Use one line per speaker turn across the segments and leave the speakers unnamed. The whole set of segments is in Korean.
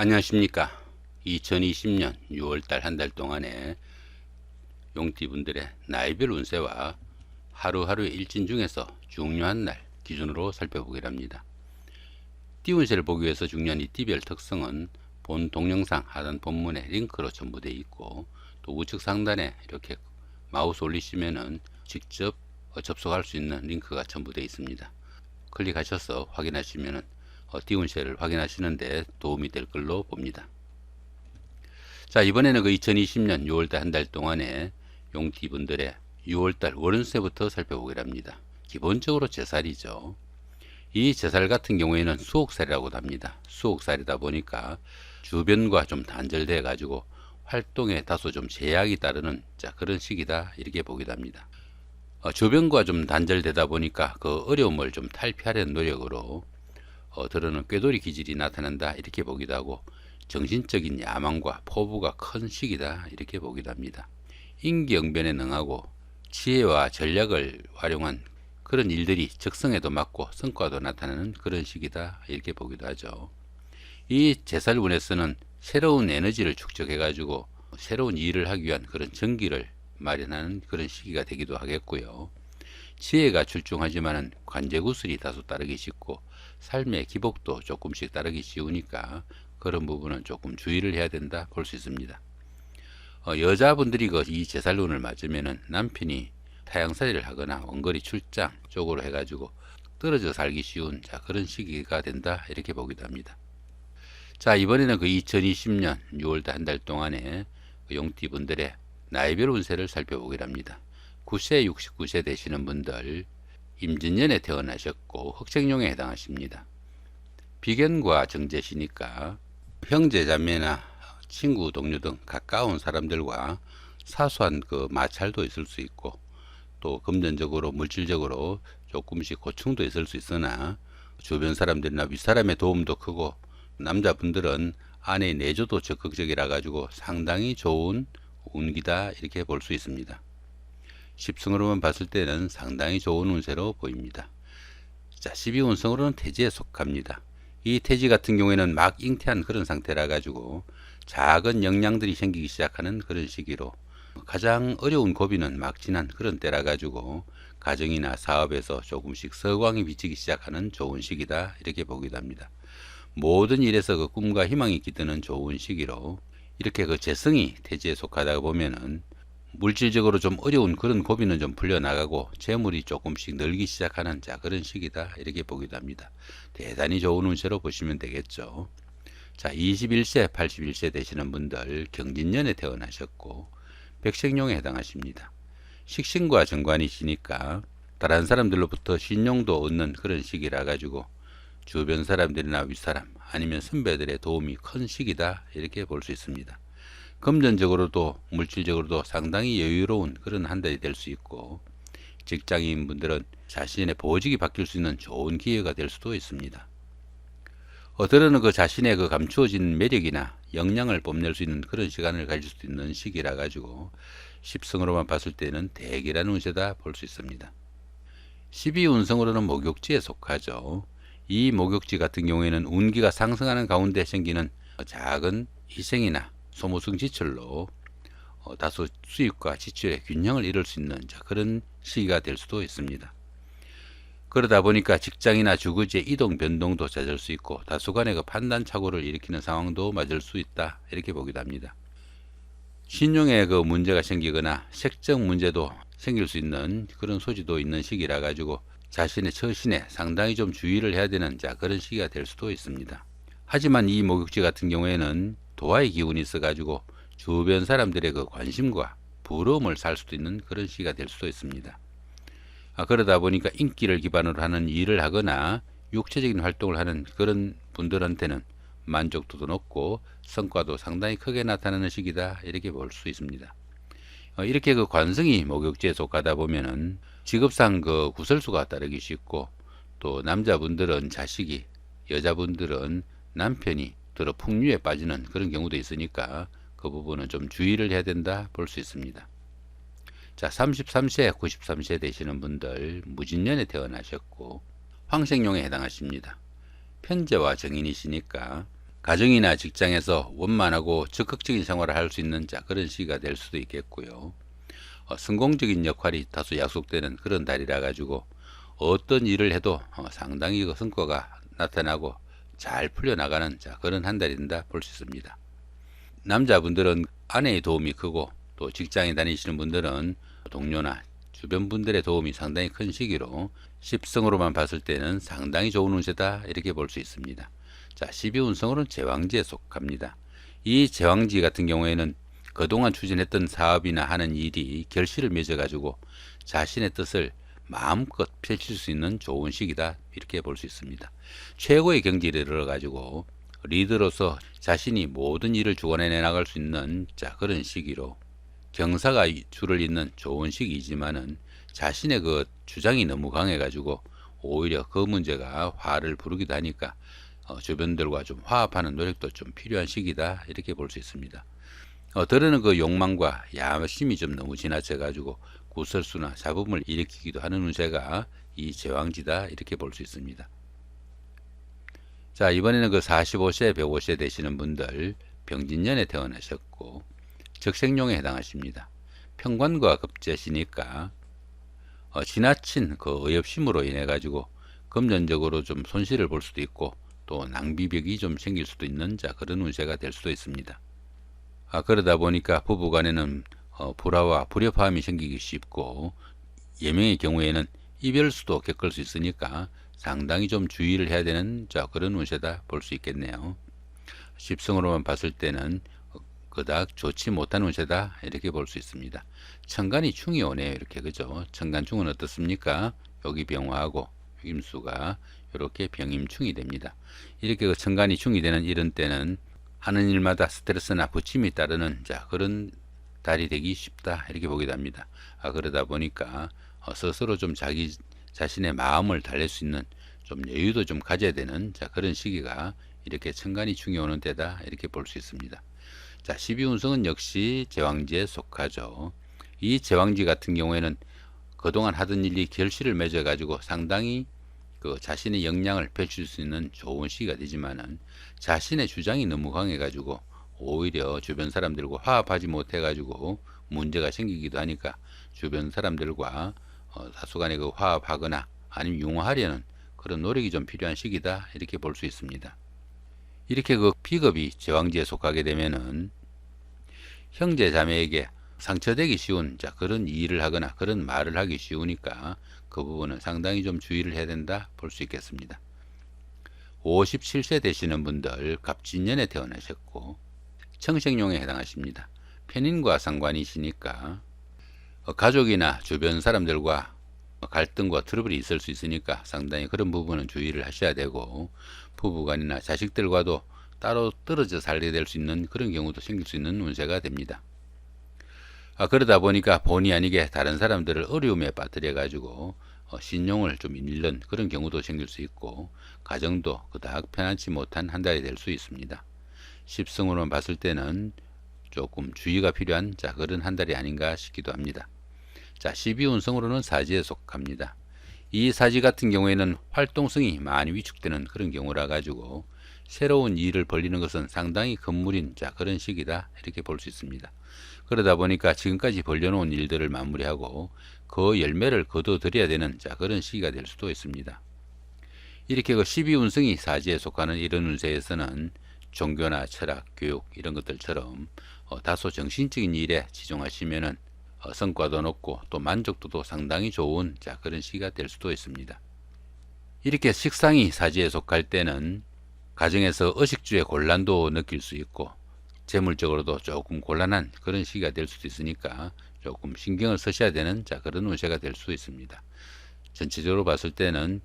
안녕하십니까. 2020년 6월달 한 달 동안에 용띠분들의 나이별 운세와 하루하루의 일진 중에서 중요한 날 기준으로 살펴보기로 합니다. 띠운세를 보기 위해서 중요한 이 띠별 특성은 본 동영상 하단 본문에 링크로 첨부되어 있고, 또 우측 상단에 이렇게 마우스 올리시면은 직접 접속할 수 있는 링크가 첨부되어 있습니다. 클릭하셔서 확인하시면은 띠운세를 확인하시는데 도움이 될 걸로 봅니다. 자, 이번에는 그 2020년 6월달 한 달 동안에 용띠분들의 6월달 월운세부터 살펴보기로 합니다. 기본적으로 제살이죠. 이 제살 같은 경우에는 수옥살이라고도 합니다. 수옥살이다 보니까 주변과 좀 단절돼 가지고 활동에 다소 좀 제약이 따르는 그런 시기다, 이렇게 보기도 합니다. 주변과 좀 단절되다 보니까 그 어려움을 좀 탈피하려는 노력으로 드러는 꾀돌이 기질이 나타난다, 이렇게 보기도 하고, 정신적인 야망과 포부가 큰 시기다, 이렇게 보기도 합니다. 임기응변에 능하고 지혜와 전략을 활용한 그런 일들이 적성에도 맞고 성과도 나타나는 그런 시기다, 이렇게 보기도 하죠. 이 제살운에서는 새로운 에너지를 축적해 가지고 새로운 일을 하기 위한 그런 전기를 마련하는 그런 시기가 되기도 하겠고요. 지혜가 출중하지만은 관제구슬이 다소 따르기 쉽고 삶의 기복도 조금씩 따르기 쉬우니까 그런 부분은 조금 주의를 해야 된다 볼 수 있습니다. 여자분들이 이 제살운을 맞으면은 남편이 타향살이를 하거나 원거리 출장 쪽으로 해가지고 떨어져 살기 쉬운 그런 시기가 된다, 이렇게 보기도 합니다. 자, 이번에는 그 2020년 6월달 한 달 동안에 용띠분들의 나이별 운세를 살펴보기로 합니다. 9세 69세 되시는 분들, 임진년에 태어나셨고 흑생룡에 해당하십니다. 비견과 정제시니까 형제 자매나 친구 동료 등 가까운 사람들과 사소한 그 마찰도 있을 수 있고, 또 금전적으로 물질적으로 조금씩 고충도 있을 수 있으나 주변 사람들이나 윗사람의 도움도 크고, 남자분들은 아내의 내조도 적극적이라 가지고 상당히 좋은 운기다, 이렇게 볼 수 있습니다. 십승으로만 봤을 때는 상당히 좋은 운세로 보입니다. 자, 12운성으로는 태지에 속합니다. 이 태지 같은 경우에는 막 잉태한 그런 상태라 가지고 작은 영향들이 생기기 시작하는 그런 시기로, 가장 어려운 고비는 막 지난 그런 때라 가지고 가정이나 사업에서 조금씩 서광이 비치기 시작하는 좋은 시기다, 이렇게 보기도 합니다. 모든 일에서 그 꿈과 희망이 깃드는 좋은 시기로, 이렇게 그 재성이 태지에 속하다 보면은 물질적으로 좀 어려운 그런 고비는 좀 풀려나가고 재물이 조금씩 늘기 시작하는 그런 시기다, 이렇게 보기도 합니다. 대단히 좋은 운세로 보시면 되겠죠. 자, 21세 81세 되시는 분들, 경진년에 태어나셨고 백색룡에 해당하십니다. 식신과 정관이시니까 다른 사람들로부터 신용도 얻는 그런 시기라 가지고 주변 사람들이나 윗사람 아니면 선배들의 도움이 큰 시기다, 이렇게 볼 수 있습니다. 금전적으로도 물질적으로도 상당히 여유로운 그런 한 달이 될 수 있고, 직장인 분들은 자신의 보직이 바뀔 수 있는 좋은 기회가 될 수도 있습니다. 어들은 그 자신의 그 감추어진 매력이나 역량을 뽐낼 수 있는 그런 시간을 가질 수 있는 시기라 가지고 십승으로만 봤을 때는 대기라는 운세다 볼 수 있습니다. 12운성으로는 목욕지에 속하죠. 이 목욕지 같은 경우에는 운기가 상승하는 가운데 생기는 작은 희생이나 소모성 지출로 다소 수입과 지출의 균형을 이룰 수 있는 그런 시기가 될 수도 있습니다. 그러다 보니까 직장이나 주거지의 이동 변동도 잦을 수 있고 다소간의 그 판단 착오를 일으키는 상황도 맞을 수 있다, 이렇게 보기도 합니다. 신용에 그 문제가 생기거나 색적 문제도 생길 수 있는 그런 소지도 있는 시기라 가지고 자신의 처신에 상당히 좀 주의를 해야 되는 그런 시기가 될 수도 있습니다. 하지만 이 목욕지 같은 경우에는 도화의 기운이 있어 가지고 주변 사람들의 그 관심과 부러움을 살 수도 있는 그런 시기가 될 수도 있습니다. 그러다 보니까 인기를 기반으로 하는 일을 하거나 육체적인 활동을 하는 그런 분들한테는 만족도도 높고 성과도 상당히 크게 나타나는 시기다, 이렇게 볼 수 있습니다. 이렇게 그 관성이 목욕지에 속하다 보면은 직업상 그 구설수가 따르기 쉽고, 또 남자분들은 자식이, 여자분들은 남편이 들어 풍류에 빠지는 그런 경우도 있으니까 그 부분은 좀 주의를 해야 된다 볼 수 있습니다. 자, 33세 93세 되시는 분들, 무진년에 태어나셨고 황생룡에 해당하십니다. 편제와 정인이시니까 가정이나 직장에서 원만하고 적극적인 생활을 할 수 있는 그런 시기가 될 수도 있겠고요. 성공적인 역할이 다소 약속되는 그런 달이라 가지고 어떤 일을 해도 상당히 그 성과가 나타나고 잘 풀려나가는 그런 한 달이 된다 볼 수 있습니다. 남자분들은 아내의 도움이 크고 또 직장에 다니시는 분들은 동료나 주변 분들의 도움이 상당히 큰 시기로 10성으로만 봤을 때는 상당히 좋은 운세다 이렇게 볼 수 있습니다. 12운성으로는 제왕지에 속합니다. 이 제왕지 같은 경우에는 그동안 추진했던 사업이나 하는 일이 결실을 맺어 가지고 자신의 뜻을 마음껏 펼칠 수 있는 좋은 시기다 이렇게 볼 수 있습니다. 최고의 경지를 이르러 가지고 리더로서 자신이 모든 일을 주관해 나갈 수 있는 그런 시기로 경사가 줄을 잇는 좋은 시기이지만은 자신의 그 주장이 너무 강해 가지고 오히려 그 문제가 화를 부르기도 하니까 주변들과 좀 화합하는 노력도 좀 필요한 시기다 이렇게 볼 수 있습니다. 들으는 그 욕망과 야심이 좀 너무 지나쳐 가지고 구설수나 잡음을 일으키기도 하는 운세가 이 제왕지다 이렇게 볼 수 있습니다. 자, 이번에는 그 45세 105세 되시는 분들 병진년에 태어나셨고 적생룡에 해당하십니다. 편관과 급제시니까 지나친 그 어엽심으로 인해 가지고 금전적으로 좀 손실을 볼 수도 있고 또 낭비벽이 좀 생길 수도 있는 그런 운세가 될 수도 있습니다. 그러다 보니까 부부간에는 불화와 불협화음이 생기기 쉽고 예명의 경우에는 이별수도 겪을 수 있으니까 상당히 좀 주의를 해야 되는 그런 운세다 볼 수 있겠네요. 십성으로만 봤을 때는 그닥 좋지 못한 운세다 이렇게 볼 수 있습니다. 천간이 충이 오네요. 이렇게 그죠? 천간충은 어떻습니까? 여기 병화하고 임수가 이렇게 병임충이 됩니다. 이렇게 그 천간이 충이 되는 이런 때는 하는 일마다 스트레스나 부침이 따르는 그런 달이 되기 쉽다 이렇게 보기도 합니다. 그러다 보니까 스스로 좀 자기 자신의 마음을 달랠 수 있는 좀 여유도 좀 가져야 되는 그런 시기가 이렇게 천간이 충이 오는 때다 이렇게 볼 수 있습니다. 12운성은 역시 제왕지에 속하죠. 이 제왕지 같은 경우에는 그동안 하던 일이 결실을 맺어 가지고 상당히 그 자신의 역량을 펼칠 수 있는 좋은 시기가 되지만은 자신의 주장이 너무 강해 가지고 오히려 주변 사람들과 화합하지 못해 가지고 문제가 생기기도 하니까 주변 사람들과 다소간에 그 화합하거나 아니면 융화하려는 그런 노력이 좀 필요한 시기다 이렇게 볼 수 있습니다. 이렇게 그 비겁이 제왕지에 속하게 되면은 형제 자매에게 상처되기 쉬운 그런 일을 하거나 그런 말을 하기 쉬우니까 그 부분은 상당히 좀 주의를 해야 된다 볼 수 있겠습니다. 57세 되시는 분들 갑진년에 태어나셨고 청생룡에 해당하십니다. 편인과 상관이시니까 가족이나 주변 사람들과 갈등과 트러블이 있을 수 있으니까 상당히 그런 부분은 주의를 하셔야 되고 부부간이나 자식들과도 따로 떨어져 살게 될 수 있는 그런 경우도 생길 수 있는 운세가 됩니다. 그러다 보니까 본의 아니게 다른 사람들을 어려움에 빠뜨려 가지고 신용을 좀 잃는 그런 경우도 생길 수 있고 가정도 그닥 편안치 못한 한 달이 될 수 있습니다. 십성으로만 봤을 때는 조금 주의가 필요한 그런 한 달이 아닌가 싶기도 합니다. 12운성으로는 사지에 속합니다. 이 사지 같은 경우에는 활동성이 많이 위축되는 그런 경우라 가지고 새로운 일을 벌리는 것은 상당히 금물인 그런 시기다 이렇게 볼 수 있습니다. 그러다 보니까 지금까지 벌려놓은 일들을 마무리하고 그 열매를 거둬들여야 되는 그런 시기가 될 수도 있습니다. 이렇게 그 12운성이 사지에 속하는 이런 운세에서는 종교나 철학, 교육 이런 것들처럼 다소 정신적인 일에 치중하시면은 성과도 높고 또 만족도도 상당히 좋은 그런 시기가 될 수도 있습니다. 이렇게 식상이 사지에 속할 때는 가정에서 의식주의 곤란도 느낄 수 있고 재물적으로도 조금 곤란한 그런 시기가 될 수도 있으니까 조금 신경을 쓰셔야 되는 그런 운세가 될 수 있습니다. 전체적으로 봤을 때는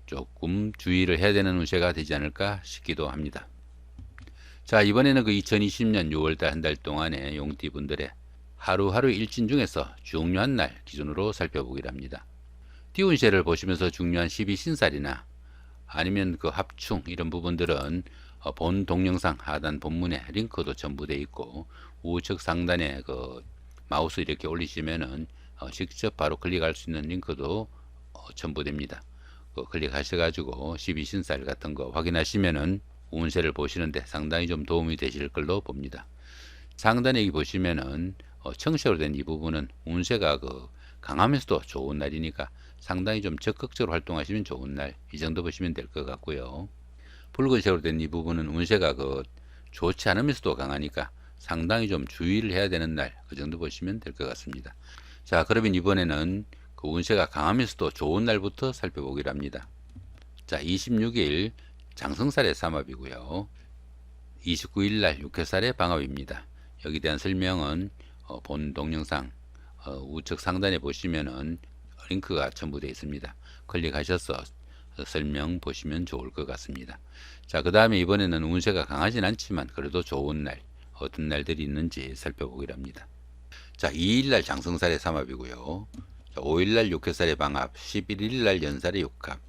조금 주의를 해야 되는 운세가 되지 않을까 싶기도 합니다. 이번에는 그 2020년 6월달 한 달 동안의 용띠분들의 하루하루 일진 중에서 중요한 날 기준으로 살펴보기로 합니다. 띠운세를 보시면서 중요한 12신살이나 아니면 그 합충 이런 부분들은 본 동영상 하단 본문에 링크도 첨부되어 있고 우측 상단에 그 마우스 이렇게 올리시면은 직접 바로 클릭할 수 있는 링크도 첨부됩니다. 클릭하셔 가지고 12신살 같은 거 확인하시면은 운세를 보시는데 상당히 좀 도움이 되실 걸로 봅니다. 상단에 여기 보시면은 청색으로 된 이 부분은 운세가 강하면서도 좋은 날이니까 상당히 좀 적극적으로 활동하시면 좋은 날, 이 정도 보시면 될 것 같고요. 붉은색으로 된 이 부분은 운세가 좋지 않으면서도 강하니까 상당히 좀 주의를 해야 되는 날, 그 정도 보시면 될 것 같습니다. 자, 그러면 이번에는 그 운세가 강하면서도 좋은 날부터 살펴보기로 합니다. 자, 26일 장성살의 삼합이고요. 29일 날 육해살의 방합입니다. 여기 대한 설명은 본 동영상 우측 상단에 보시면은 링크가 첨부되어 있습니다. 클릭하셔서 설명 보시면 좋을 것 같습니다. 자, 그 다음에 이번에는 운세가 강하진 않지만 그래도 좋은 날, 어떤 날들이 있는지 살펴보기로 합니다. 자, 2일날 장성살의 삼합이고요. 5일날 육해살의 방합, 11일날 연살의 육합,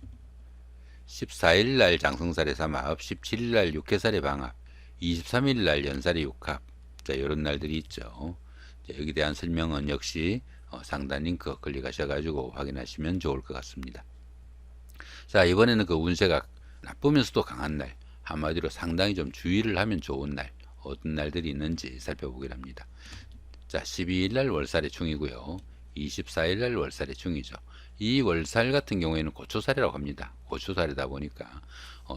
14일날 장성살의 삼합, 17일날 육해살의 방합, 23일날 연살의 육합. 자, 이런 날들이 있죠. 자, 여기 대한 설명은 역시 상단 링크 클릭하셔가지고 확인하시면 좋을 것 같습니다. 자, 이번에는 그 운세가 나쁘면서도 강한 날, 한마디로 상당히 좀 주의를 하면 좋은 날, 어떤 날들이 있는지 살펴보기로 합니다. 자, 12일날 월살의 충이고요. 24일날 월살의 충이죠. 이 월살 같은 경우에는 고초살이라고 합니다. 고초살이다 보니까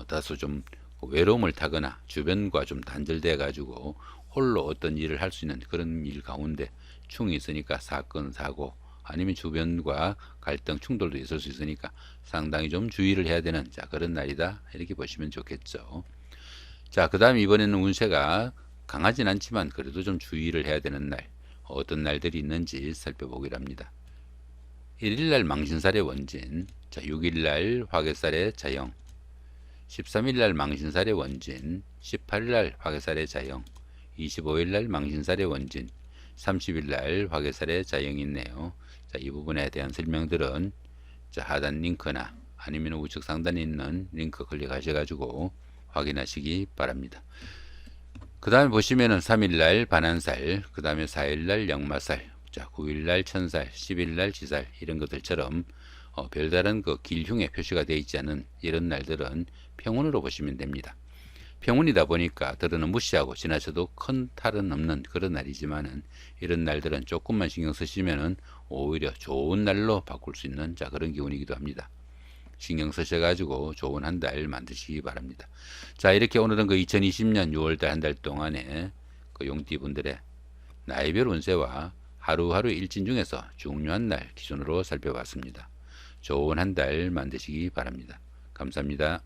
다소 좀 외로움을 타거나 주변과 좀 단절돼 가지고 홀로 어떤 일을 할 수 있는 그런 일 가운데 충이 있으니까 사건, 사고 아니면 주변과 갈등, 충돌도 있을 수 있으니까 상당히 좀 주의를 해야 되는 그런 날이다, 이렇게 보시면 좋겠죠. 자, 그 다음 이번에는 운세가 강하진 않지만 그래도 좀 주의를 해야 되는 날, 어떤 날들이 있는지 살펴보기로 합니다. 1일날 망신살의 원진, 자, 6일날 화개살의 자영, 13일날 망신살의 원진, 18일날 화개살의 자영, 25일날 망신살의 원진, 30일날 화개살의 자영이 있네요. 자, 이 부분에 대한 설명들은 하단 링크나 아니면 우측 상단에 있는 링크 클릭하셔가지고 확인하시기 바랍니다. 그 다음에 보시면은 3일날 반한살, 그 다음에 4일날 역마살, 자, 9일날 천살, 10일날 지살, 이런 것들처럼 별다른 길흉의 표시가 되어 있지 않은 이런 날들은 평운으로 보시면 됩니다. 평운이다 보니까 들어는 무시하고 지나쳐도 큰 탈은 없는 그런 날이지만은 이런 날들은 조금만 신경 쓰시면은 오히려 좋은 날로 바꿀 수 있는 그런 기운이기도 합니다. 신경 쓰셔가지고 좋은 한 달 만드시기 바랍니다. 자, 이렇게 오늘은 2020년 6월달 한 달 동안에 용띠분들의 나이별 운세와 하루하루 일진 중에서 중요한 날 기준으로 살펴봤습니다. 좋은 한 달 만드시기 바랍니다. 감사합니다.